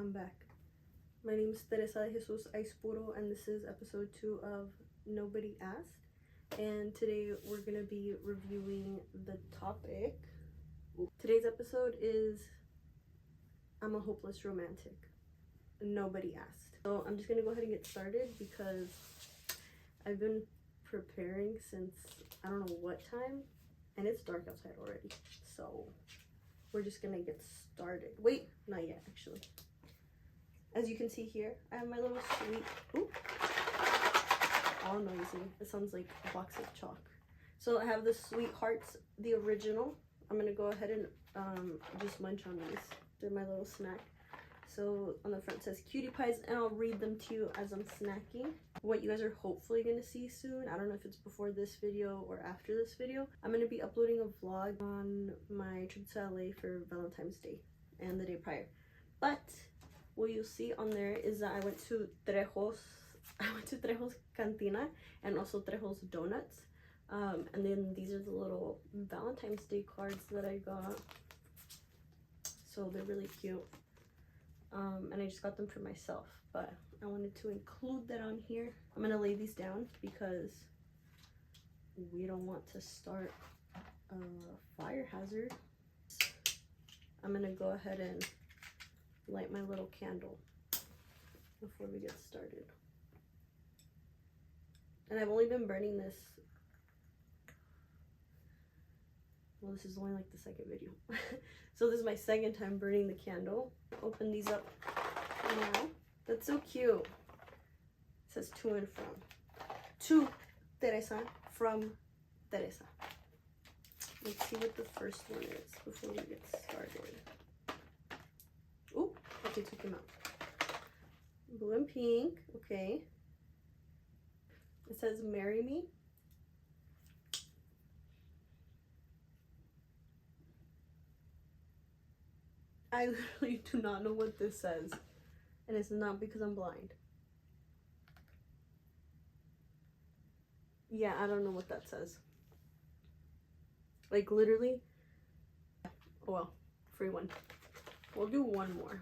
I'm back. My name is Teresa de Jesus Aispuro, and this is episode 2 of Nobody Asked. And today we're gonna be reviewing the topic. Today's episode is I'm a hopeless romantic. Nobody asked. So I'm just gonna go ahead and get started because I've been preparing since I don't know what time, and it's dark outside already. So we're just gonna get started. Wait, not yet actually. As you can see here, I have my little sweet, all noisy. It sounds like a box of chalk. So I have the Sweet Hearts, the original. I'm gonna go ahead and just munch on these. They're my little snack. So on the front says cutie pies, and I'll read them to you as I'm snacking. What you guys are hopefully gonna see soon, I don't know if it's before this video or after this video, I'm gonna be uploading a vlog on my trip to LA for Valentine's Day and the day prior. But what you'll see on there is that I went to Trejo's Cantina and also Trejo's Donuts. And then these are the little Valentine's Day cards that I got. So they're really cute. And I just got them for myself, but I wanted to include that on here. I'm gonna lay these down because we don't want to start a fire hazard. I'm gonna go ahead and light my little candle before we get started. And I've only been burning this, well, this is only like the second video. So this is my second time burning the candle. Open these up now. That's so cute. It says to and from. To Teresa, from Teresa. Let's see what the first one is before we get started. Oh, okay, took him out. Blue and pink, okay. It says marry me. I literally do not know what this says, and it's not because I'm blind. Yeah, I don't know what that says. Like literally, oh well, free one. We'll do one more.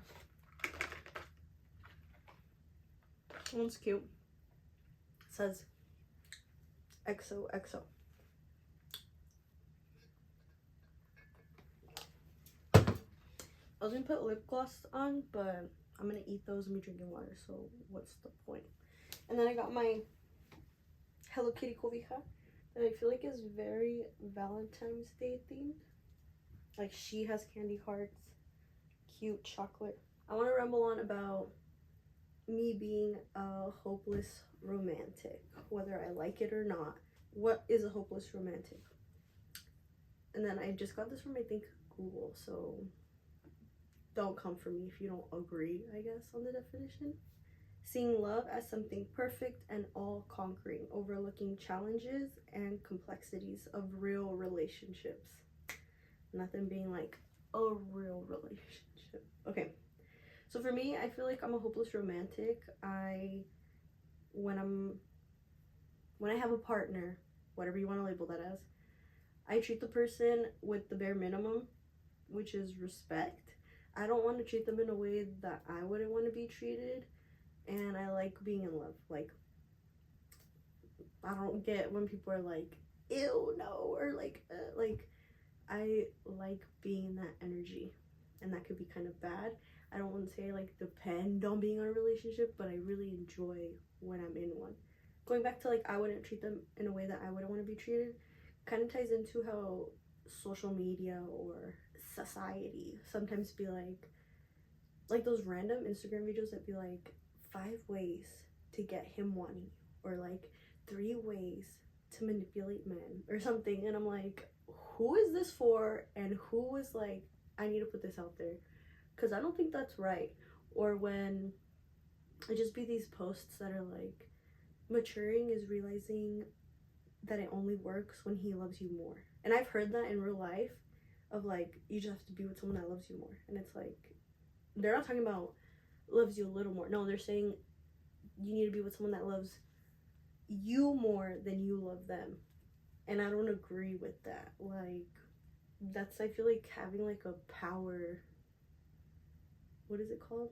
This one's cute. It says XOXO. I was gonna put lip gloss on, but I'm gonna eat those and be drinking water, so what's the point? And then I got my Hello Kitty cobija that I feel like is very Valentine's Day themed. Like she has candy hearts, cute chocolate. I want to ramble on about me being a hopeless romantic, whether I like it or not. What is a hopeless romantic? And then I just got this from, I think, Google, so don't come for me if you don't agree, I guess, on the definition. Seeing love as something perfect and all-conquering, overlooking challenges and complexities of real relationships. Nothing being like a real relationship. Okay, so for me, I feel like I'm a hopeless romantic. When I have a partner, whatever you want to label that as, I treat the person with the bare minimum, which is respect. I don't want to treat them in a way that I wouldn't want to be treated, and I like being in love. Like, I don't get when people are like, ew, no, or like I like being in that energy, and that could be kind of bad. I don't want to say like depend on being in a relationship, but I really enjoy when I'm in one. Going back to like I wouldn't treat them in a way that I wouldn't want to be treated, kind of ties into how social media or society sometimes be like those random Instagram videos that be like 5 ways to get him wanting you, or like 3 ways to manipulate men or something, and I'm like, who is this for? And who is like, I need to put this out there, because I don't think that's right. Or when it just be these posts that are like, maturing is realizing that it only works when he loves you more. And I've heard that in real life, of like, you just have to be with someone that loves you more. And it's like, they're not talking about loves you a little more. No, they're saying you need to be with someone that loves you more than you love them. And I don't agree with that. Like, that's, I feel like having like a power, what is it called?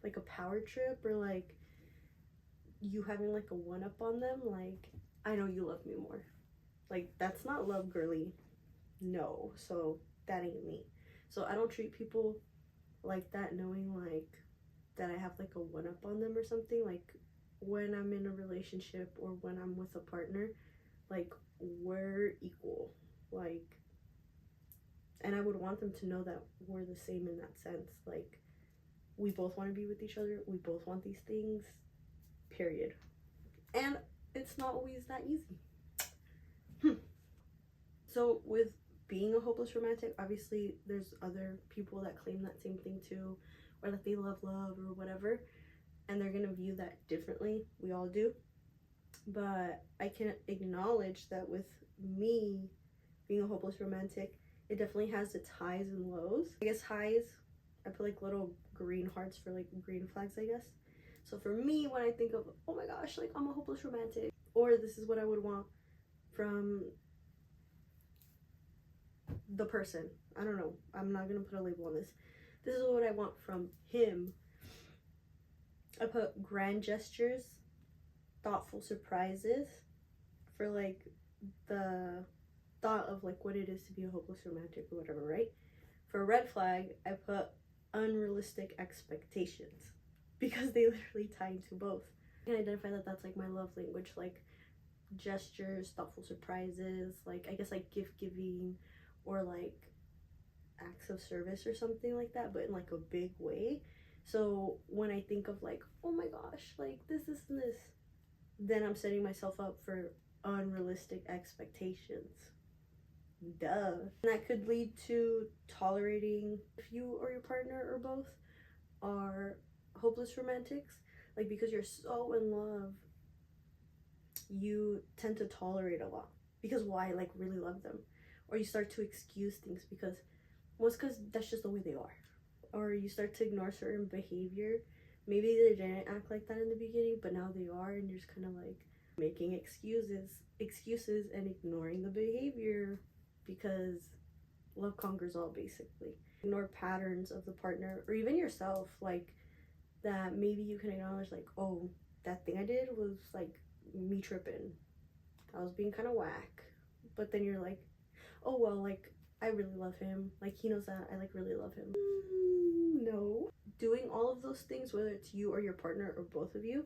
like a power trip, or like you having like a one up on them, like, I know you love me more. Like, that's not love, girly. No. So that ain't me. So I don't treat people like that, knowing like that I have like a one up on them or something. Like, when I'm in a relationship or when I'm with a partner, like, we're equal. Like, and I would want them to know that we're the same in that sense. Like, we both want to be with each other. We both want these things, period. And it's not always that easy. So with being a hopeless romantic, obviously there's other people that claim that same thing too, or that they love or whatever, and they're gonna view that differently. We all do. But I can acknowledge that with me being a hopeless romantic, it definitely has its highs and lows. I guess highs, I put like little green hearts for like green flags, I guess. So for me, when I think of, oh my gosh, like, I'm a hopeless romantic, or this is what I would want from the person, I don't know, I'm not gonna put a label on this. This is what I want from him. I put grand gestures, thoughtful surprises, for like the thought of like what it is to be a hopeless romantic or whatever, right? For a red flag, I put unrealistic expectations, because they literally tie into both. I can identify that that's like my love language, like gestures, thoughtful surprises, like, I guess like gift giving, or like acts of service or something like that, but in like a big way. So when I think of like, oh my gosh, like this and this, then I'm setting myself up for unrealistic expectations. Duh. And that could lead to tolerating if you or your partner or both are hopeless romantics. Like, because you're so in love, you tend to tolerate a lot. Because why? Like, really love them. Or you start to excuse things because, well, it's because that's just the way they are. Or you start to ignore certain behavior. Maybe they didn't act like that in the beginning, but now they are, and you're just kind of like making excuses and ignoring the behavior, because love conquers all, basically. Ignore patterns of the partner or even yourself, like, that maybe you can acknowledge, like, oh, that thing I did was like me tripping, I was being kind of whack. But then you're like, oh well, like, I really love him, like, he knows that I like really love him. No. Doing all of those things, whether it's you or your partner or both of you,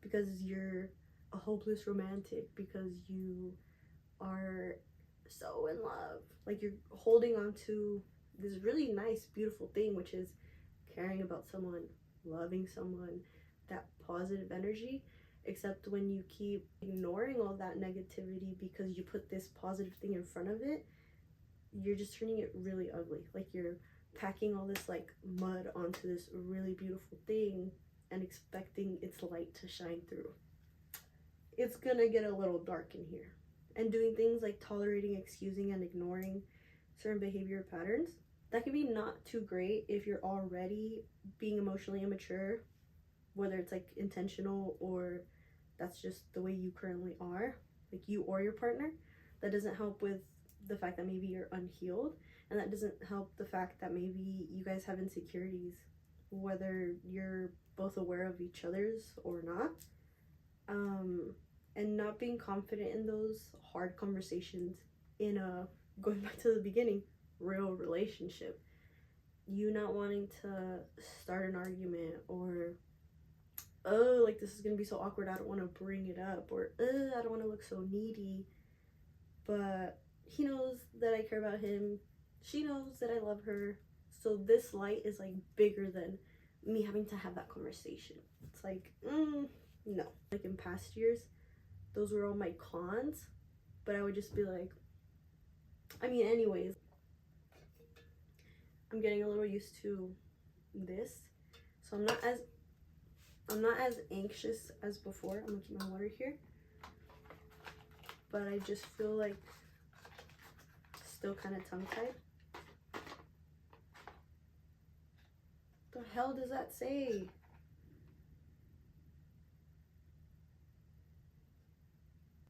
because you're a hopeless romantic, because you are so in love, like, you're holding on to this really nice, beautiful thing, which is caring about someone, loving someone, that positive energy. Except when you keep ignoring all that negativity because you put this positive thing in front of it, you're just turning it really ugly. Like, you're packing all this like mud onto this really beautiful thing and expecting its light to shine through. It's gonna get a little dark in here. And doing things like tolerating, excusing, and ignoring certain behavior patterns, that can be not too great if you're already being emotionally immature, whether it's like intentional or that's just the way you currently are, like you or your partner. That doesn't help with the fact that maybe you're unhealed, and that doesn't help the fact that maybe you guys have insecurities, whether you're both aware of each other's or not. And not being confident in those hard conversations in a, going back to the beginning, real relationship. You not wanting to start an argument, or, oh, like, this is gonna be so awkward, I don't want to bring it up, or, I don't want to look so needy. But he knows that I care about him, she knows that I love her, so this light is like bigger than me having to have that conversation. It's like, no. Like, in past years, those were all my cons, but I would just be like, I mean, anyways, I'm getting a little used to this, so I'm not as anxious as before. I'm gonna keep my water here, but I just feel like still kind of tongue-tied. The hell does that say?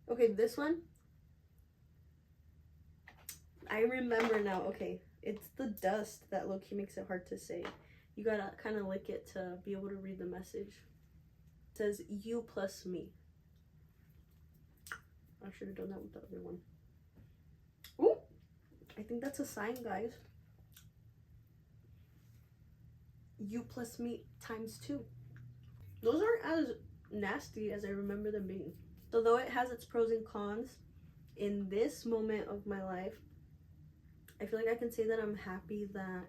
Okay, this one, I remember now. Okay, it's the dust that low-key makes it hard to say. You gotta kind of lick it to be able to read the message. It says you plus me. I should have done that with the other one. Ooh, I think that's a sign, guys. You plus me times 2. Those aren't as nasty as I remember them being. So though it has its pros and cons, in this moment of my life, I feel like I can say that I'm happy that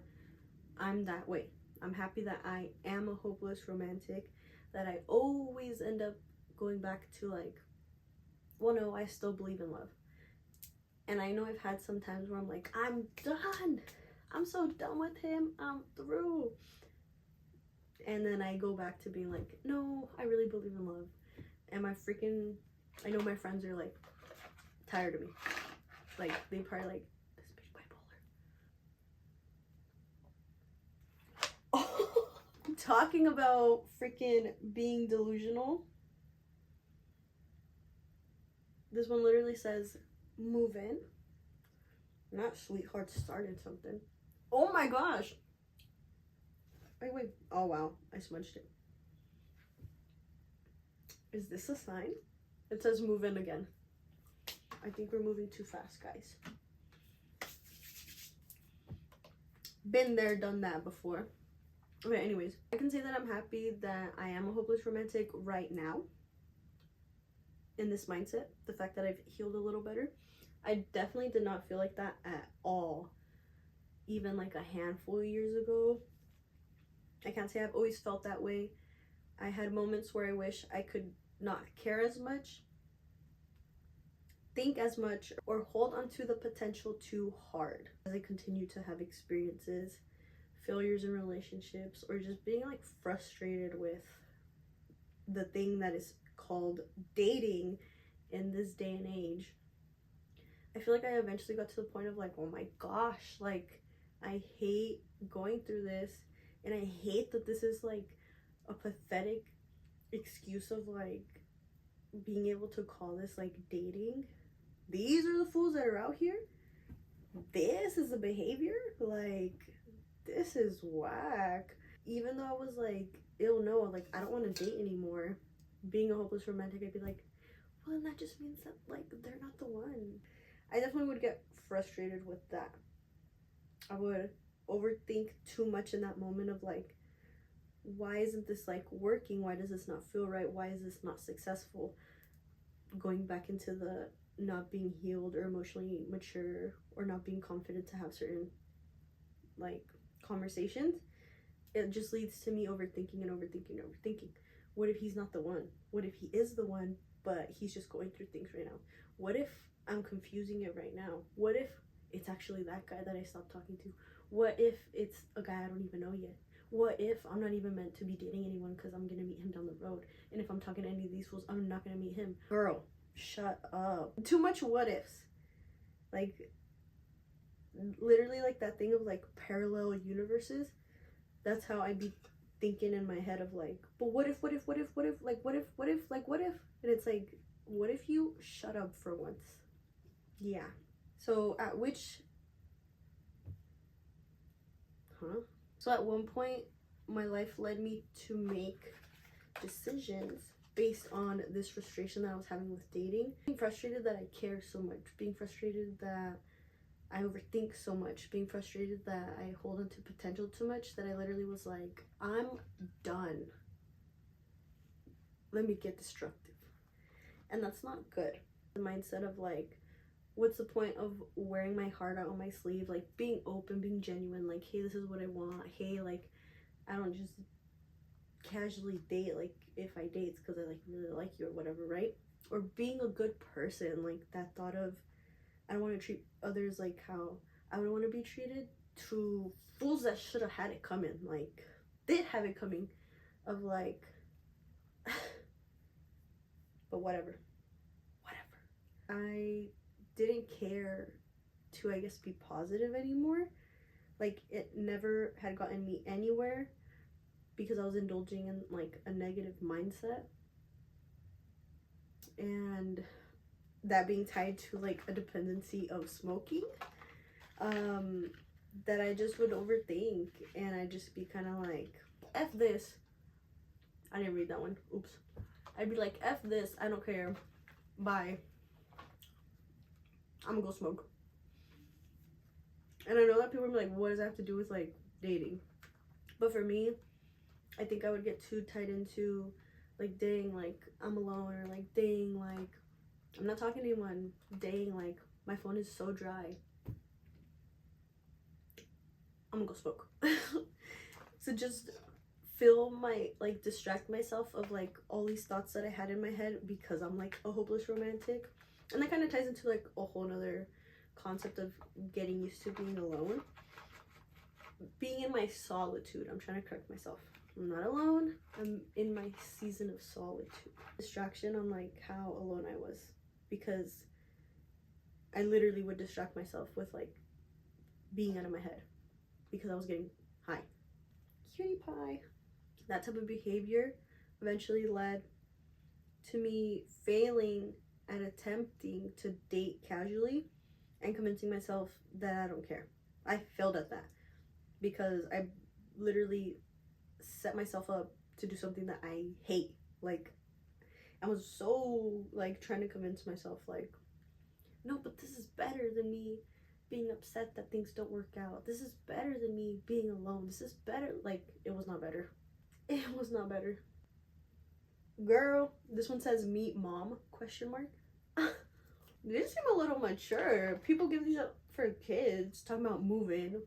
I'm that way. I'm happy that I am a hopeless romantic, that I always end up going back to like, well, no, I still believe in love. And I know I've had some times where I'm like, I'm done. I'm so done with him. I'm through. And then I go back to being like, no, I really believe in love. And I know my friends are like tired of me. Like, they probably like, this bitch bipolar. Oh, talking about freaking being delusional. This one literally says, move in. Not sweetheart started something. Oh my gosh. Wait. Oh wow, I smudged it. Is this a sign? It says move in again. I think we're moving too fast, guys. Been there, done that before. Okay, anyways, I can say that I'm happy that I am a hopeless romantic right now. In this mindset, the fact that I've healed a little better. I definitely did not feel like that at all. Even like a handful of years ago. I can't say I've always felt that way. I had moments where I wish I could not care as much, think as much, or hold onto the potential too hard as I continue to have experiences, failures in relationships, or just being like frustrated with the thing that is called dating in this day and age. I feel like I eventually got to the point of like, oh my gosh, like I hate going through this, and I hate that this is like a pathetic excuse of like being able to call this like dating. These are the fools that are out here. This is the behavior. Like, this is whack. Even though I was like, ew, no, like I don't want to date anymore. Being a hopeless romantic, I'd be like, well, then that just means that like they're not the one. I definitely would get frustrated with that. I would overthink too much in that moment of like, why isn't this like working? Why does this not feel right? Why is this not successful? Going back into the not being healed or emotionally mature or not being confident to have certain like conversations, it just leads to me overthinking. What if he's not the one? What if he is the one, but he's just going through things right now? What if I'm confusing it right now? What if it's actually that guy that I stopped talking to? What if it's a guy I don't even know yet? What if I'm not even meant to be dating anyone because I'm gonna meet him down the road? And if I'm talking to any of these fools, I'm not gonna meet him. Girl, shut up. Too much what ifs. Like, literally like that thing of like parallel universes. That's how I be thinking in my head of like, but what if, like, what if? And it's like, what if you shut up for once? Yeah. So at one point, my life led me to make decisions based on this frustration that I was having with dating. Being frustrated that I care so much. Being frustrated that I overthink so much. Being frustrated that I hold on to potential too much, that I literally was like, I'm done. Let me get destructive. And that's not good. The mindset of like, what's the point of wearing my heart out on my sleeve? Like, being open, being genuine, like, hey, this is what I want. Hey, like, I don't just casually date. Like, if I date, it's because I like really like you or whatever, right? Or being a good person, like that thought of, I don't want to treat others like how I would want to be treated, to fools that should have had it coming, like did have it coming, of like but whatever. I didn't care to, I guess, be positive anymore. Like, it never had gotten me anywhere because I was indulging in like a negative mindset, and that being tied to like a dependency of smoking. that I just would overthink, and I'd just be kind of like, F this. I didn't read that one. Oops. I'd be like, F this. I don't care. Bye. I'm gonna go smoke. And I know that people are like, what does that have to do with like dating? But for me, I think I would get too tied into like, dang, like I'm alone, or like, dang, like I'm not talking to anyone, dang, like my phone is so dry. I'm gonna go smoke. So just fill my, like, distract myself of like all these thoughts that I had in my head, because I'm like a hopeless romantic. And that kind of ties into like a whole nother concept of getting used to being alone. Being in my solitude. I'm trying to correct myself. I'm not alone. I'm in my season of solitude. Distraction on like how alone I was, because I literally would distract myself with like being out of my head because I was getting high. Cutie pie. That type of behavior eventually led to me failing at attempting to date casually and convincing myself that I don't care. I failed at that because I literally set myself up to do something that I hate. Like, I was so like trying to convince myself like, no, but this is better than me being upset that things don't work out. This is better than me being alone. This is better. Like, it was not better. It was not better. Girl, this one says meet mom, question mark. These seem a little mature. People give these up for kids, talking about moving,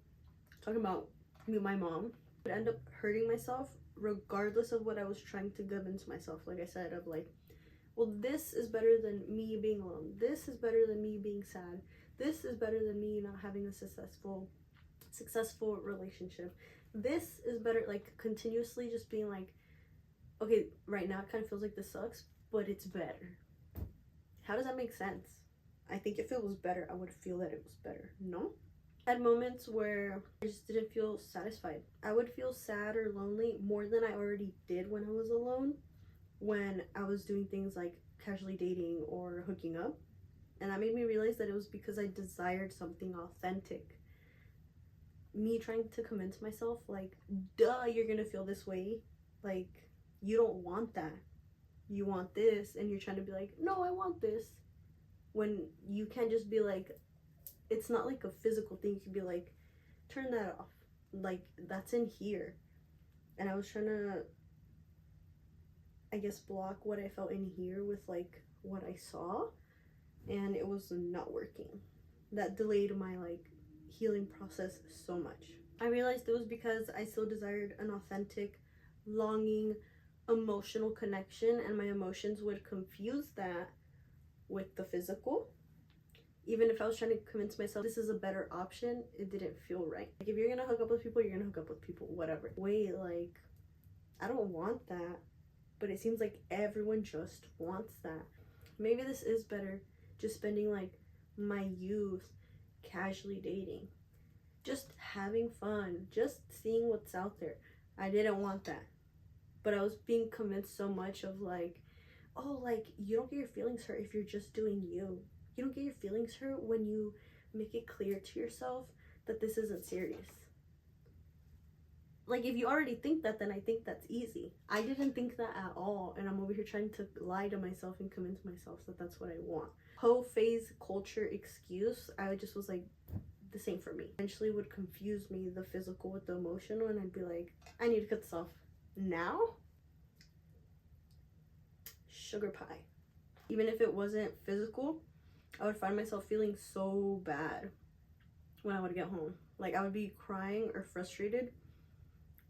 talking about meet my mom. I would end up hurting myself regardless of what I was trying to convince myself. Like I said, of like, well, this is better than me being alone. This is better than me being sad. This is better than me not having a successful relationship. This is better, like continuously just being like, okay, right now it kind of feels like this sucks, but it's better. How does that make sense? I think if it was better, I would feel that it was better. No? I had moments where I just didn't feel satisfied. I would feel sad or lonely more than I already did when I was alone, when I was doing things like casually dating or hooking up. And that made me realize that it was because I desired something authentic. Me trying to convince myself, like, duh, you're gonna feel this way. Like, you don't want that. You want this. And you're trying to be like, no, I want this. When you can't just be like, it's not like a physical thing. You can be like, turn that off. Like, that's in here. And I was trying to, I guess, block what I felt in here with like what I saw. And it was not working. That delayed my like healing process so much. I realized it was because I still desired an authentic, longing, emotional connection, and my emotions would confuse that with the physical. Even if I was trying to convince myself this is a better option, it didn't feel right. Like, if you're gonna hook up with people, you're gonna hook up with people, whatever. Wait, like, I don't want that, but it seems like everyone just wants that. Maybe this is better, just spending like my youth casually dating, just having fun, just seeing what's out there. I didn't want that, but I was being convinced so much of like, oh, like, you don't get your feelings hurt if you're just doing you. You don't get your feelings hurt when you make it clear to yourself that this isn't serious. Like, if you already think that, then I think that's easy. I didn't think that at all, and I'm over here trying to lie to myself and convince myself that that's what I want. Whole phase culture excuse, I just was like, this ain't for me. Eventually would confuse me, the physical with the emotional, and I'd be like, I need to cut this off now. Sugar pie. Even if it wasn't physical, I would find myself feeling so bad when I would get home. Like, I would be crying or frustrated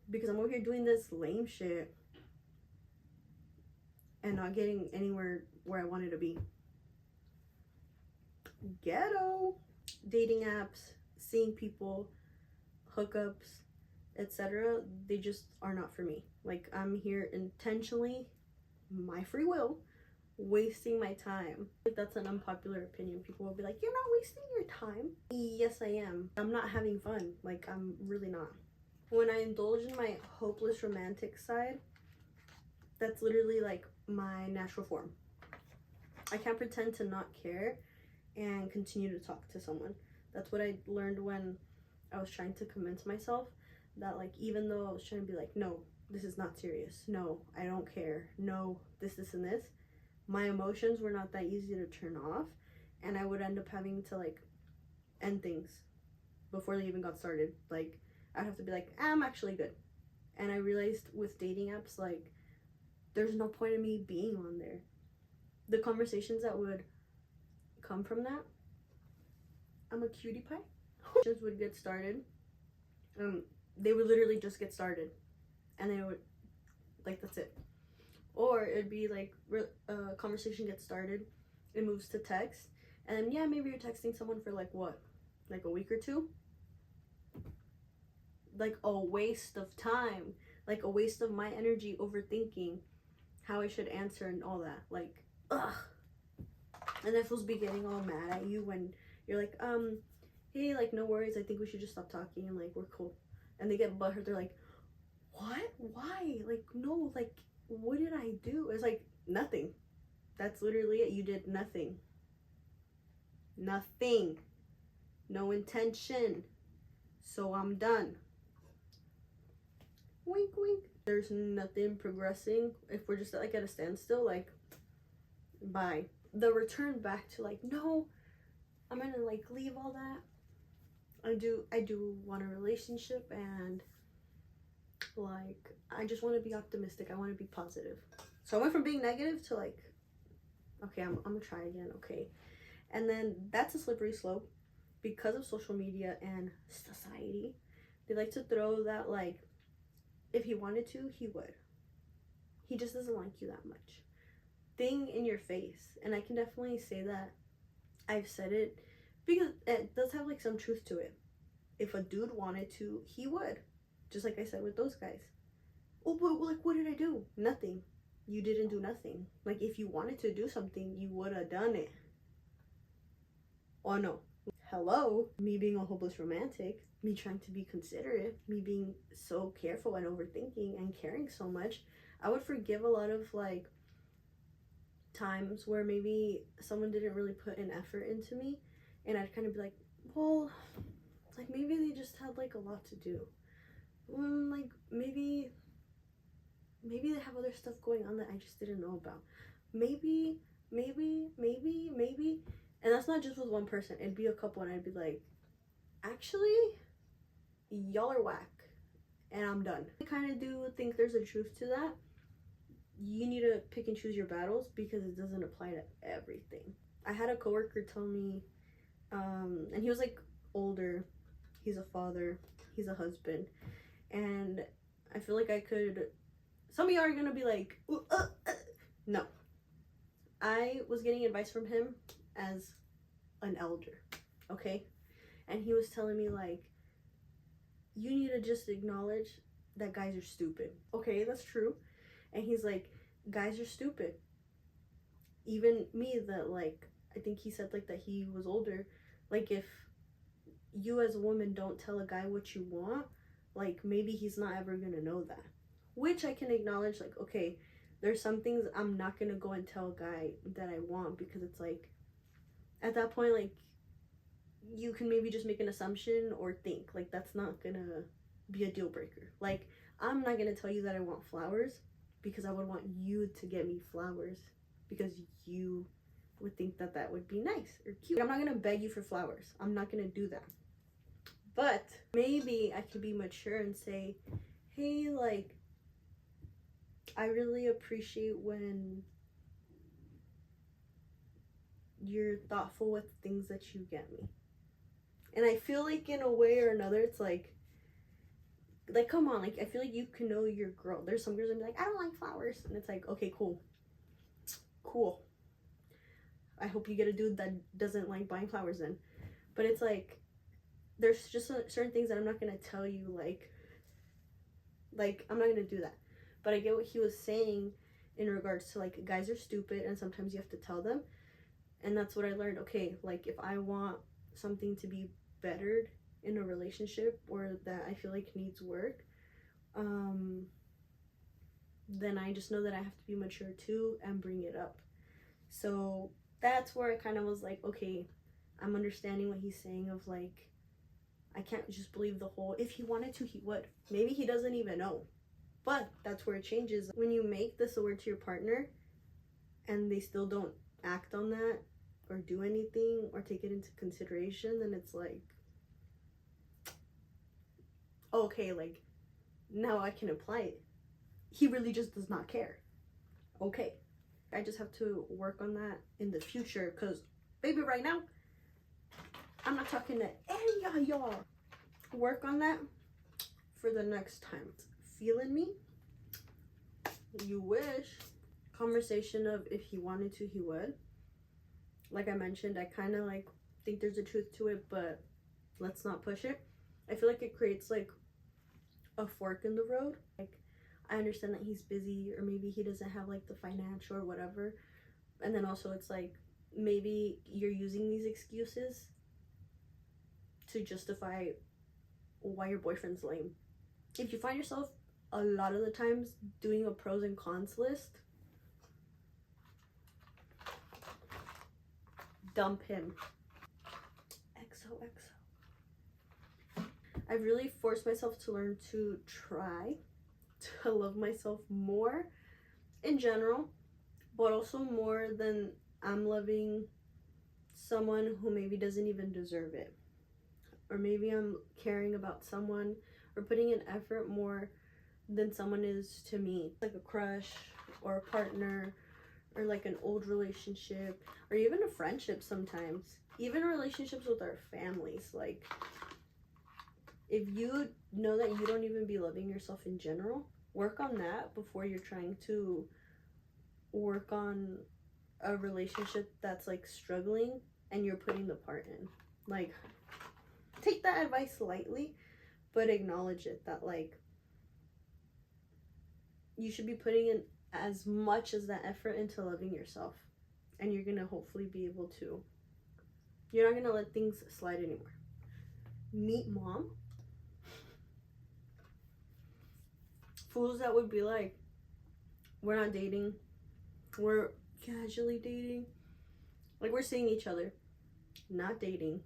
because I'm over here doing this lame shit and not getting anywhere where I wanted to be. Ghetto. Dating apps, seeing people, hookups, etc., they just are not for me. Like, I'm here intentionally, my free will, wasting my time. Like, that's an unpopular opinion. People will be like, you're not wasting your time. Yes, I am. I'm not having fun. Like, I'm really not. When I indulge in my hopeless romantic side, that's literally like my natural form. I can't pretend to not care and continue to talk to someone. That's what I learned when I was trying to convince myself that, like, even though I was trying to be like, no, this is not serious, no, I don't care, no, this and this, my emotions were not that easy to turn off, and I would end up having to, like, end things before they even got started. Like, I'd have to be like, I'm actually good. And I realized with dating apps, like, there's no point in me being on there. The conversations that would come from that, I'm a cutie pie. Just would get started. They would literally just get started, and they would, like, that's it. Or it'd be like a conversation gets started, it moves to text, and then yeah, maybe you're texting someone for like what, like a week or two. Like a waste of time, like a waste of my energy overthinking how I should answer and all that. Like, ugh. And then fools be getting all mad at you when you're like, hey, like, no worries, I think we should just stop talking and like we're cool. And they get butthurt. They're like, what? Why? Like, no, like, what did I do? It's like, nothing. That's literally it. You did nothing. Nothing. No intention. So I'm done. Wink, wink. There's nothing progressing. If we're just like at a standstill, like, bye. The return back to like, no, I'm gonna like leave all that. I do want a relationship, and like, I just want to be optimistic. I want to be positive. So I went from being negative to like, okay, I'm gonna try again, okay. And then that's a slippery slope because of social media and society. They like to throw that, like, if he wanted to, he would. He just doesn't like you that much thing in your face. And I can definitely say that I've said it because it does have like some truth to it. If a dude wanted to, he would. Just like I said with those guys. Oh, but like, what did I do? Nothing. You didn't do nothing. Like, if you wanted to do something, you would have done it. Oh no. Hello? Me being a hopeless romantic, me trying to be considerate, me being so careful and overthinking and caring so much, I would forgive a lot of like times where maybe someone didn't really put an effort into me, and I'd kind of be like, well, like, maybe they just had like a lot to do. Like, maybe they have other stuff going on that I just didn't know about. Maybe. And that's not just with one person. It'd be a couple, and I'd be like, actually, y'all are whack, and I'm done. I kind of do think there's a truth to that. You need to pick and choose your battles because it doesn't apply to everything. I had a coworker tell me, and he was like older, he's a father, he's a husband, and I feel like I could, some of y'all are gonna be like, no. I was getting advice from him as an elder, okay? And he was telling me, like, you need to just acknowledge that guys are stupid. Okay, that's true. And he's like, guys are stupid. Even me, that, like, I think he said, like, that he was older. Like, if you as a woman don't tell a guy what you want, like, maybe he's not ever gonna know that. Which I can acknowledge, like, okay, there's some things I'm not gonna go and tell a guy that I want, because it's like, at that point, like, you can maybe just make an assumption or think, like, that's not gonna be a deal breaker. Like, I'm not gonna tell you that I want flowers because I would want you to get me flowers because you would think that that would be nice or cute. I'm not gonna beg you for flowers. I'm not gonna do that. But maybe I could be mature and say, hey, like, I really appreciate when you're thoughtful with things that you get me. And I feel like in a way or another, it's like, come on, like, I feel like you can know your girl. There's some girls that be like, I don't like flowers. And it's like, okay, cool. I hope you get a dude that doesn't like buying flowers then. But it's like, there's just certain things that I'm not going to tell you, like, I'm not going to do that. But I get what he was saying in regards to, like, guys are stupid and sometimes you have to tell them. And that's what I learned. Okay, like, if I want something to be bettered in a relationship or that I feel like needs work, then I just know that I have to be mature too and bring it up. So that's where I kind of was like, okay, I'm understanding what he's saying of, like, I can't just believe the whole, if he wanted to, he would. Maybe he doesn't even know. But that's where it changes. When you make this aware to your partner and they still don't act on that or do anything or take it into consideration, then it's like, okay, like, now I can apply it. He really just does not care. Okay. I just have to work on that in the future, because, baby, right now, I'm not talking to any of y'all. Work on that for the next time. Feeling me? You wish. Conversation of if he wanted to, he would. Like I mentioned, I kind of like think there's a truth to it, but let's not push it. I feel like it creates like a fork in the road. Like, I understand that he's busy, or maybe he doesn't have like the financial or whatever. And then also it's like, maybe you're using these excuses to justify why your boyfriend's lame. If you find yourself a lot of the times doing a pros and cons list, dump him. XOXO. I've really forced myself to learn to try to love myself more in general, but also more than I'm loving someone who maybe doesn't even deserve it. Or maybe I'm caring about someone or putting in effort more than someone is to me. Like a crush or a partner, or like an old relationship, or even a friendship sometimes. Even relationships with our families. Like, if you know that you don't even be loving yourself in general, work on that before you're trying to work on a relationship that's like struggling and you're putting the part in. Like, take that advice lightly, but acknowledge it, that like you should be putting in as much as that effort into loving yourself, and you're gonna hopefully be able to, you're not gonna let things slide anymore. Meet mom. Fools that would be like, we're not dating, we're casually dating, like we're seeing each other, not dating.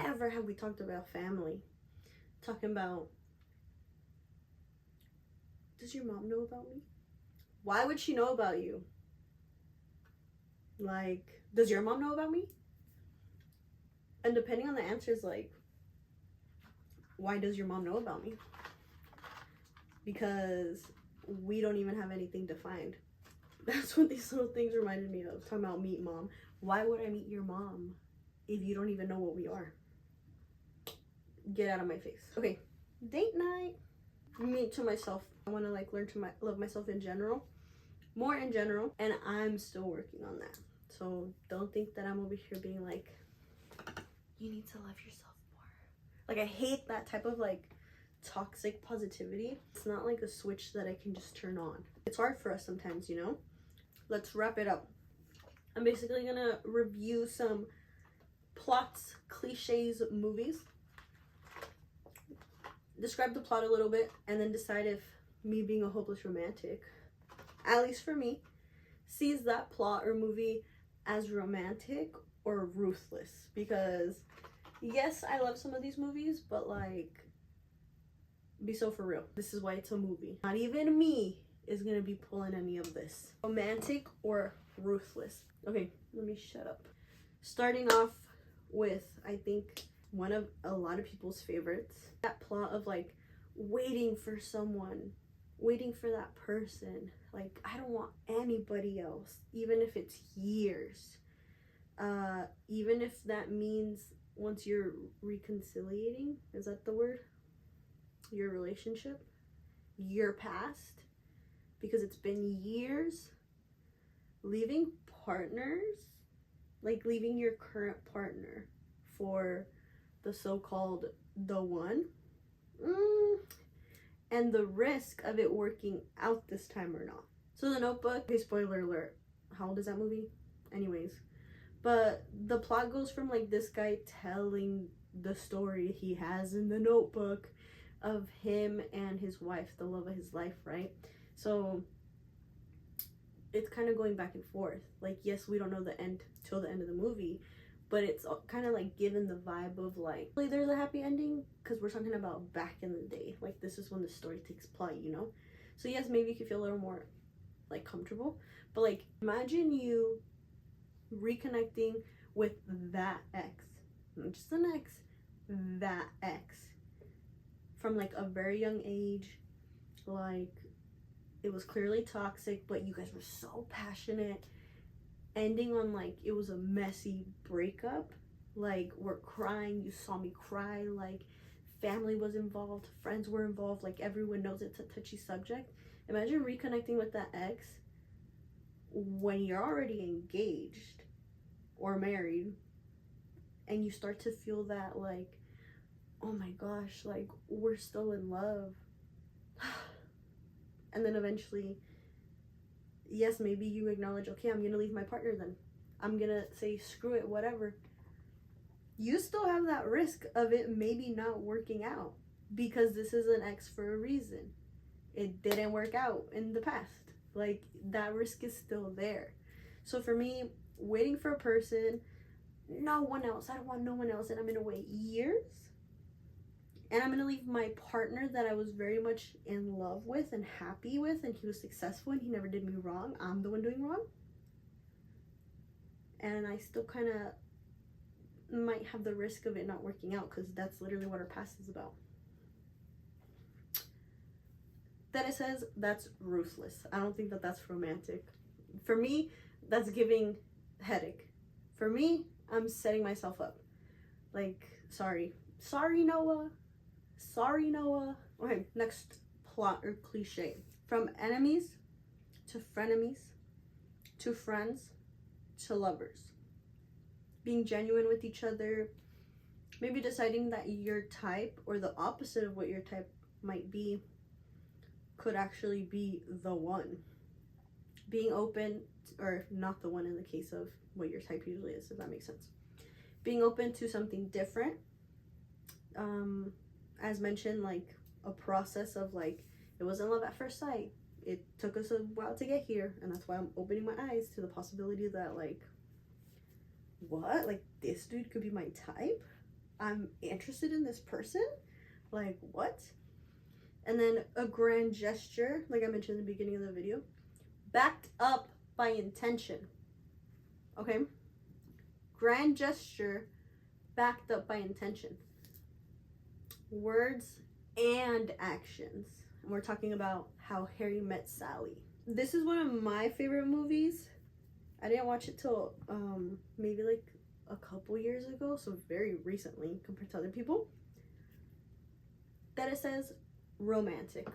Never have we talked about family. Talking about, does your mom know about me? Why would she know about you? Like, does your mom know about me? And depending on the answers, like, why does your mom know about me? Because we don't even have anything defined. That's what these little things reminded me of. Talking about meet mom. Why would I meet your mom if you don't even know what we are? Get out of my face. Okay, date night. Me to myself. I want to like learn to love myself in general, more in general, and I'm still working on that. So don't think that I'm over here being like, you need to love yourself more. Like, I hate that type of like toxic positivity. It's not like a switch that I can just turn on. It's hard for us sometimes, you know. Let's wrap it up. I'm basically gonna review some plots, cliches, movies, describe the plot a little bit, and then decide if me being a hopeless romantic, at least for me, sees that plot or movie as romantic or ruthless. Because yes, I love some of these movies, but like, be so for real. This is why it's a movie. Not even me is gonna be pulling any of this. Romantic or ruthless. Okay, let me shut up. Starting off with, I think, one of a lot of people's favorites. That plot of like waiting for someone, waiting for that person. Like, I don't want anybody else, even if it's years. Even if that means once you're reconciliating, is that the word? Your relationship, your past, because it's been years. Leaving partners, like leaving your current partner for the so-called the one, and the risk of it working out this time or not. So The Notebook, okay, spoiler alert, how old is that movie? Anyways, but the plot goes from like this guy telling the story he has in the notebook of him and his wife, the love of his life, right? So it's kind of going back and forth. Like, yes, we don't know the end till the end of the movie, but it's kind of like given the vibe of like there's a happy ending because we're talking about back in the day. Like this is when the story takes place, you know? So yes, maybe you could feel a little more like comfortable, but like imagine you reconnecting with that ex, not just an ex, that ex from like a very young age. Like it was clearly toxic, but you guys were so passionate, ending on like it was a messy breakup. Like we're crying, you saw me cry, like family was involved, friends were involved, like everyone knows it's a touchy subject. Imagine reconnecting with that ex when you're already engaged or married, and you start to feel that like, oh my gosh, like we're still in love. And then eventually, yes, maybe you acknowledge, okay, I'm gonna leave my partner then. I'm gonna say, screw it, whatever. You still have that risk of it maybe not working out because this is an ex for a reason. It didn't work out in the past. Like that risk is still there. So for me, waiting for a person, no one else, I don't want no one else, and I'm gonna wait years, and I'm gonna leave my partner that I was very much in love with and happy with, and he was successful and he never did me wrong. I'm the one doing wrong, and I still kind of might have the risk of it not working out because that's literally what our past is about. That it says that's ruthless. I don't think that that's romantic. For me, that's giving headache. For me, I'm setting myself up. Like, sorry Noah. Sorry Noah. Okay, next plot or cliche. From enemies to frenemies to friends to lovers. Being genuine with each other. Maybe deciding that your type or the opposite of what your type might be could actually be the one. Being open, or not the one in the case of what your type usually is, if that makes sense. Being open to something different. As mentioned, like a process of like, it wasn't love at first sight. It took us a while to get here, and that's why I'm opening my eyes to the possibility that like, what? Like this dude could be my type? I'm interested in this person? Like what? And then a grand gesture, like I mentioned in the beginning of the video, backed up by intention. Okay? Grand gesture backed up by intention. Words and actions. And we're talking about How Harry Met Sally. This is one of my favorite movies. I didn't watch it till maybe like a couple years ago, so very recently compared to other people. That it says romantic.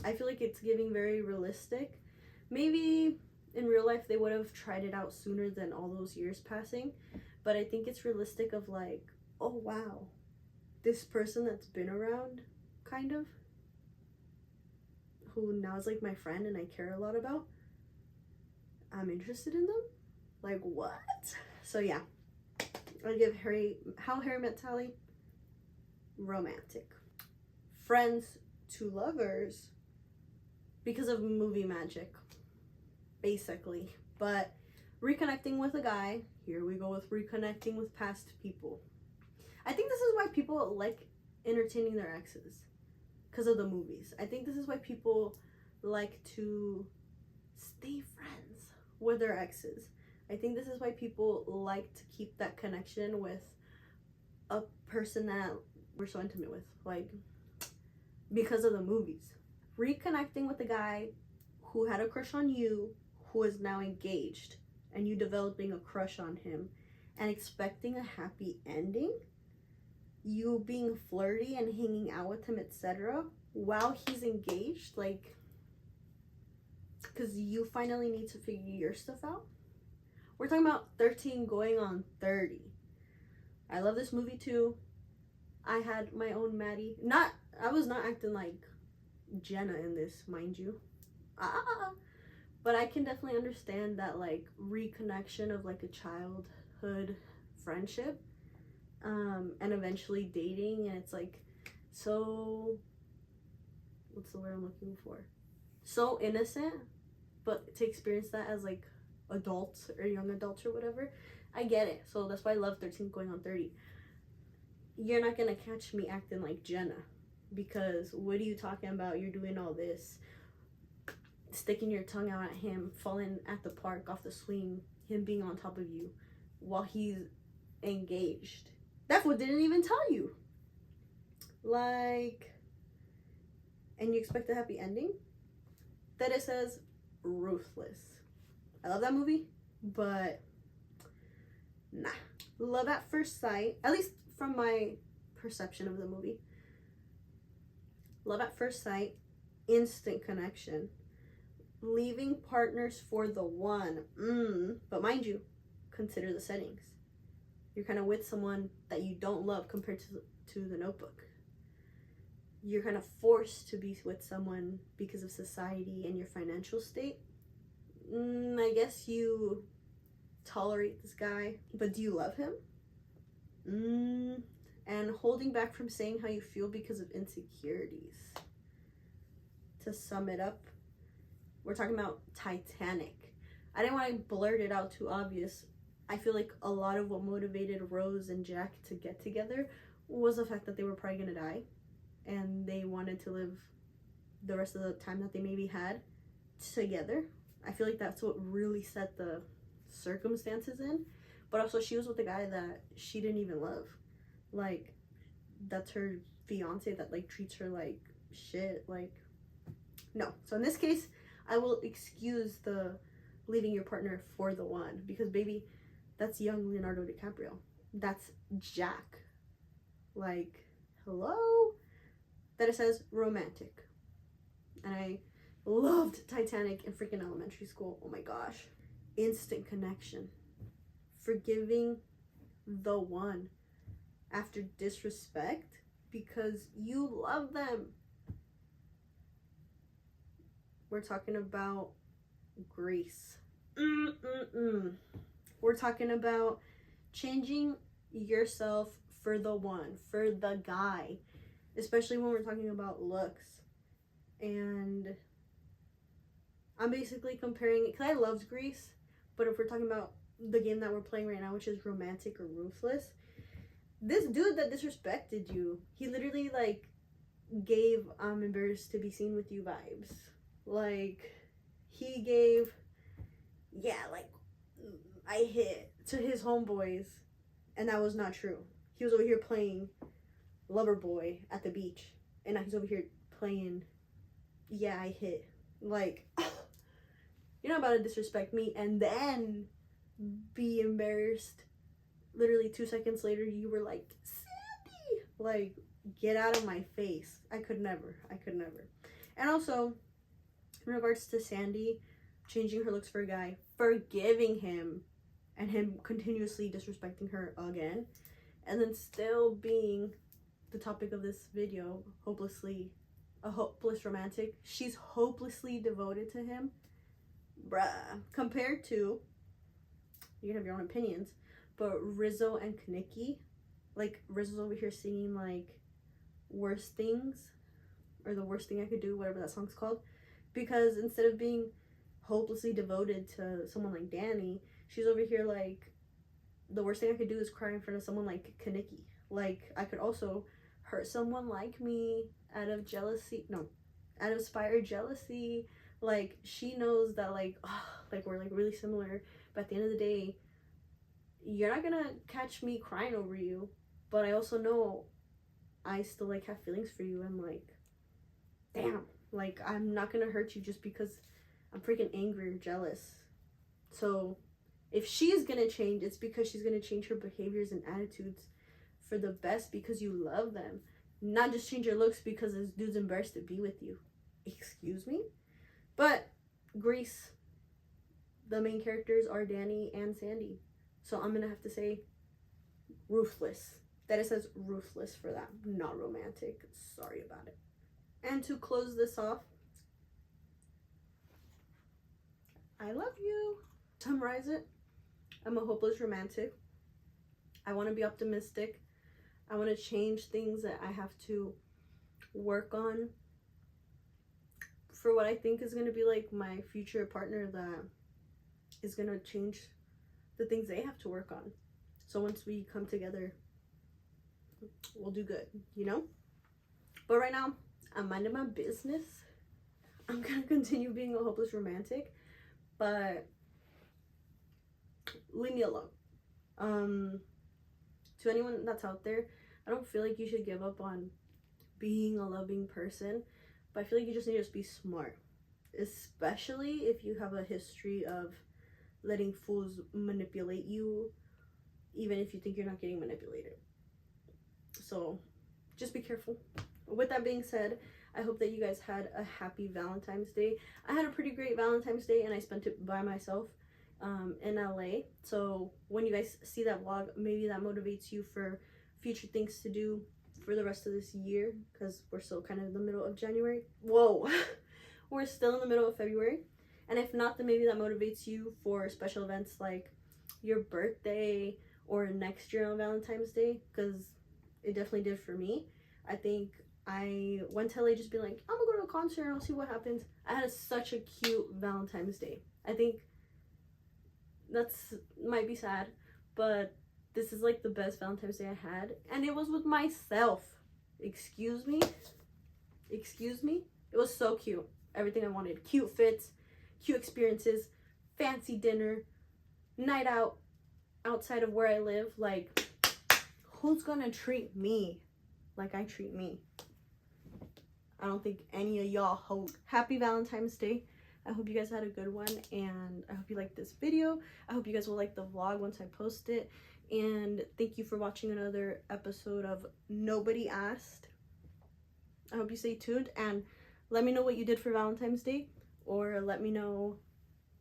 I feel like it's giving very realistic. Maybe in real life they would have tried it out sooner than all those years passing, but I think it's realistic of like, oh wow, this person that's been around kind of, who now is like my friend and I care a lot about, I'm interested in them. Like what? So yeah, I'll give How Harry Met Sally romantic. Friends to lovers because of movie magic, basically. But reconnecting with a guy, here we go with reconnecting with past people. I think this is why people like entertaining their exes, because of the movies. I think this is why people like to stay friends with their exes. I think this is why people like to keep that connection with a person that we're so intimate with, like because of the movies. Reconnecting with a guy who had a crush on you, who is now engaged, and you developing a crush on him and expecting a happy ending, you being flirty and hanging out with him, etc., while he's engaged, like, because you finally need to figure your stuff out. We're talking about 13 going on 30. I love this movie too. I had my own Maddie. I was not acting like Jenna in this, mind you. But I can definitely understand that like reconnection of like a childhood friendship, and eventually dating, and it's like so, what's the word I'm looking for? So innocent, but to experience that as like adults or young adults or whatever, I get it. So that's why I love 13 going on 30. You're not gonna catch me acting like Jenna, because what are you talking about? You're doing all this, sticking your tongue out at him, falling at the park off the swing, him being on top of you while he's engaged. That fool didn't even tell you. Like, and you expect a happy ending? That it says ruthless. I love that movie, but nah. Love at first sight, at least from my perception of the movie. Love at first sight, instant connection. Leaving partners for the one. But mind you, consider the settings. You're kind of with someone that you don't love compared to the Notebook. You're kind of forced to be with someone because of society and your financial state. I guess you tolerate this guy, but do you love him? And holding back from saying how you feel because of insecurities. To sum it up, we're talking about Titanic. I didn't want to blurt it out too obvious. I feel like a lot of what motivated Rose and Jack to get together was the fact that they were probably gonna die, and they wanted to live the rest of the time that they maybe had together. I feel like that's what really set the circumstances in. But also, she was with a guy that she didn't even love. Like, that's her fiance that, like, treats her like shit. Like, no. So in this case, I will excuse the leaving your partner for the one, because baby, that's young Leonardo DiCaprio. That's Jack. Like, hello? That it says romantic. And I loved Titanic in freaking elementary school. Oh my gosh. Instant connection. Forgiving the one after disrespect because you love them. We're talking about grace. We're talking about changing yourself for the one, for the guy, especially when we're talking about looks. And I'm basically comparing it, because I loved Grease, but if we're talking about the game that we're playing right now, which is romantic or ruthless, this dude that disrespected you, he literally like gave I'm embarrassed to be seen with you vibes. Like, he gave, yeah, like, I hit to his homeboys, and that was not true. He was over here playing lover boy at the beach, and now he's over here playing, yeah, I hit. Like, you're not about to disrespect me and then be embarrassed. Literally 2 seconds later, you were like, Sandy! Like, get out of my face. I could never. And also, in regards to Sandy changing her looks for a guy, forgiving him, and him continuously disrespecting her again, and then still being the topic of this video, a hopeless romantic. She's hopelessly devoted to him. Bruh. Compared to, you can have your own opinions, but Rizzo and Kaneki, like, Rizzo's over here singing, like, Worst Things, or The Worst Thing I Could Do, whatever that song's called, because instead of being hopelessly devoted to someone like Danny, she's over here like, the worst thing I could do is cry in front of someone like Kaneki. Like, I could also hurt someone like me out of inspired jealousy. Like, she knows that, like, like, we're, like, really similar, but at the end of the day, you're not gonna catch me crying over you, but I also know I still, like, have feelings for you, and, like, damn, like, I'm not gonna hurt you just because I'm freaking angry or jealous. So if she's gonna change, it's because she's gonna change her behaviors and attitudes for the best, because you love them, not just change your looks because this dude's embarrassed to be with you. Excuse me? But Grease, the main characters are Danny and Sandy, so I'm gonna have to say ruthless. That it says ruthless for that, not romantic. Sorry about it. And to close this off, I love you. Summarize it. I'm a hopeless romantic. I want to be optimistic. I want to change things that I have to work on for what I think is going to be like my future partner that is going to change the things they have to work on. So once we come together, we'll do good, you know? But right now, I'm minding my business. I'm gonna continue being a hopeless romantic, but leave me alone. To anyone that's out there, I don't feel like you should give up on being a loving person, but I feel like you just need to just be smart, especially if you have a history of letting fools manipulate you, even if you think you're not getting manipulated. So just be careful. With that being said, I hope that you guys had a happy Valentine's Day. I had a pretty great Valentine's Day, and I spent it by myself in LA. So when you guys see that vlog, maybe that motivates you for future things to do for the rest of this year, because we're still kind of in the middle of January. Whoa. We're still in the middle of February. And if not, then maybe that motivates you for special events like your birthday or next year on Valentine's Day, because it definitely did for me. I think I went to LA just being like, I'm gonna go to a concert and I'll see what happens. I had such a cute Valentine's Day. I think that's might be sad, but this is like the best Valentine's Day I had, and it was with myself. Excuse me. It was so cute. Everything I wanted. Cute fits, cute experiences, fancy dinner, night out outside of where I live. Like, who's gonna treat me like I treat me? I don't think any of y'all hope. Happy Valentine's Day. I hope you guys had a good one, and I hope you liked this video. I hope you guys will like the vlog once I post it. And thank you for watching another episode of Nobody Asked. I hope you stay tuned, and let me know what you did for Valentine's Day, or let me know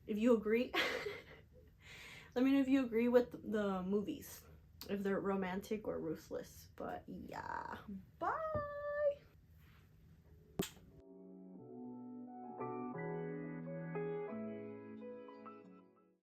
if you agree. Let me know if you agree with the movies, if they're romantic or ruthless. But yeah, bye.